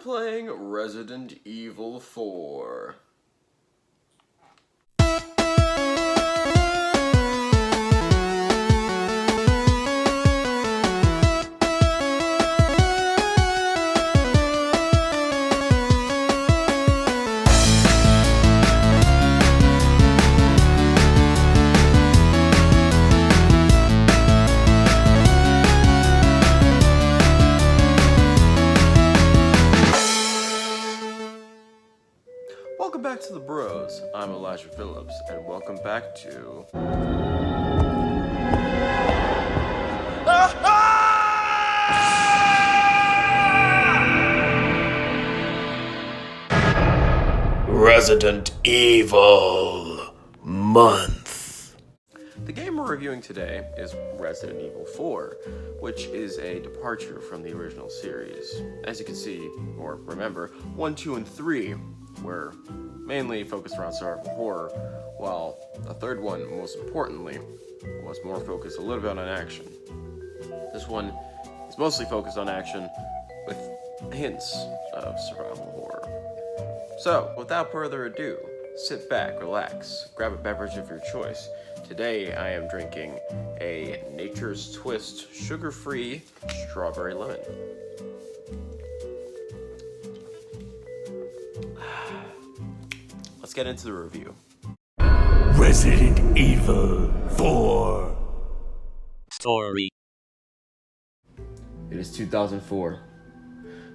playing Resident Evil 4. Welcome back to The Bros. I'm Elijah Phillips, and welcome back to... Resident Evil Month. The game we're reviewing today is Resident Evil 4, which is a departure from the original series. As you can see, or remember, 1, 2, and 3 were mainly focused around survival horror, while the third one, most importantly, was more focused a little bit on action. This one is mostly focused on action with hints of survival horror. So, without further ado, sit back, relax, grab a beverage of your choice. Today I am drinking a Nature's Twist sugar-free strawberry lemon. Let's get into the review. Resident Evil 4 Story. It is 2004.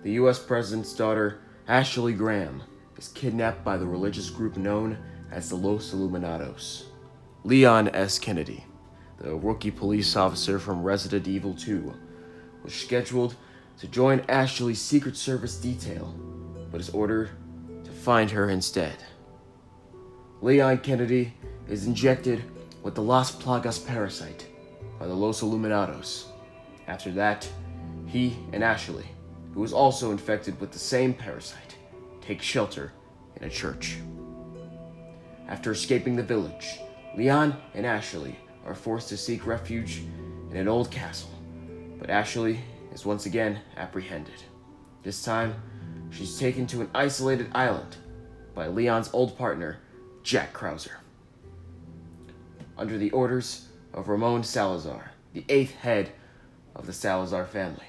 The US President's daughter, Ashley Graham, is kidnapped by the religious group known as the Los Illuminados. Leon S. Kennedy, the rookie police officer from Resident Evil 2, was scheduled to join Ashley's Secret Service detail, but is ordered to find her instead. Leon Kennedy is injected with the Las Plagas parasite by the Los Illuminados. After that, he and Ashley, who is also infected with the same parasite, take shelter in a church. After escaping the village, Leon and Ashley are forced to seek refuge in an old castle, but Ashley is once again apprehended. This time, she's taken to an isolated island by Leon's old partner, Jack Krauser. Under the orders of Ramon Salazar, the 8th head of the Salazar family,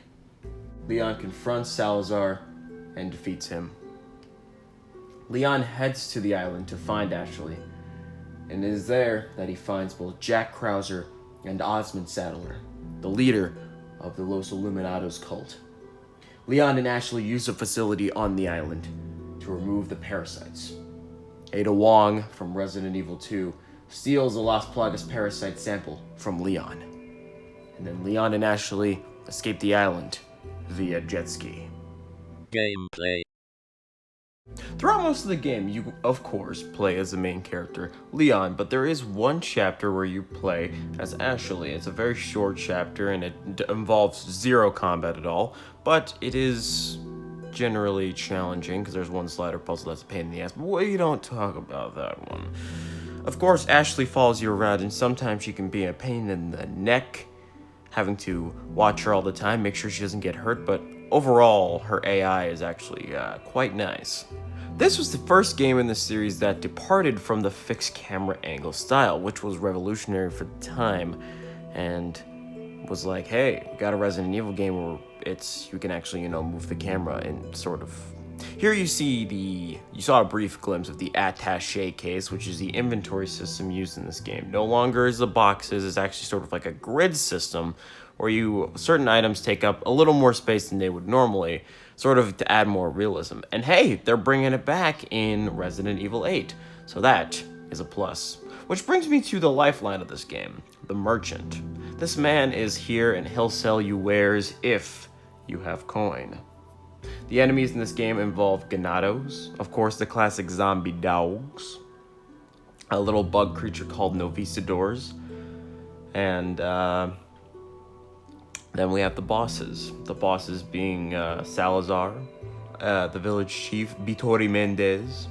Leon confronts Salazar and defeats him. Leon heads to the island to find Ashley, and it is there that he finds both Jack Krauser and Osmond Saddler, the leader of the Los Illuminados cult. Leon and Ashley use a facility on the island to remove the parasites. Ada Wong from Resident Evil 2 steals a Las Plagas parasite sample from Leon. And then Leon and Ashley escape the island via jet ski. Gameplay. Throughout most of the game, you, of course, play as the main character, Leon, but there is one chapter where you play as Ashley. It's a very short chapter, and it involves zero combat at all, but it is generally challenging, because there's one slider puzzle that's a pain in the ass, but we don't talk about that one. Of course, Ashley follows you around, and sometimes she can be a pain in the neck, having to watch her all the time, make sure she doesn't get hurt, but overall, her AI is actually quite nice. This was the first game in the series that departed from the fixed camera angle style, which was revolutionary for the time, and was like, hey, we got a Resident Evil game where you can actually, move the camera and sort of... Here you saw a brief glimpse of the attaché case, which is the inventory system used in this game. No longer is the boxes, it's actually sort of like a grid system where certain items take up a little more space than they would normally, sort of to add more realism. And hey, they're bringing it back in Resident Evil 8, so that is a plus. Which brings me to the lifeline of this game, the Merchant. This man is here and he'll sell you wares if you have coin. The enemies in this game involve Ganados, of course the classic zombie dogs, a little bug creature called Novicidors, and then we have the bosses. The bosses being Salazar, the village chief, Vittori Mendez,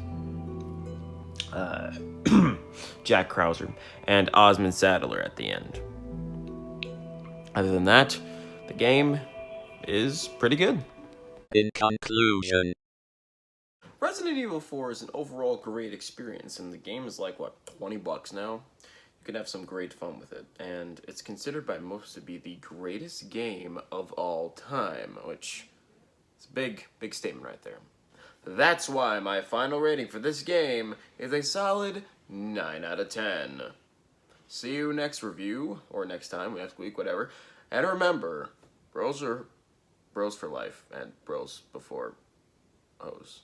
Jack Krauser, and Osmond Saddler at the end. Other than that, the game is pretty good. In conclusion, Resident Evil 4 is an overall great experience, and the game is like, what, $20 now? You can have some great fun with it, and it's considered by most to be the greatest game of all time, which is a big statement right there. That's why my final rating for this game is a solid 9 out of 10. See you next review, or next time, next week, whatever. And remember, bros are bros for life, and bros before hoes.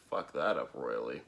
Fuck that up royally.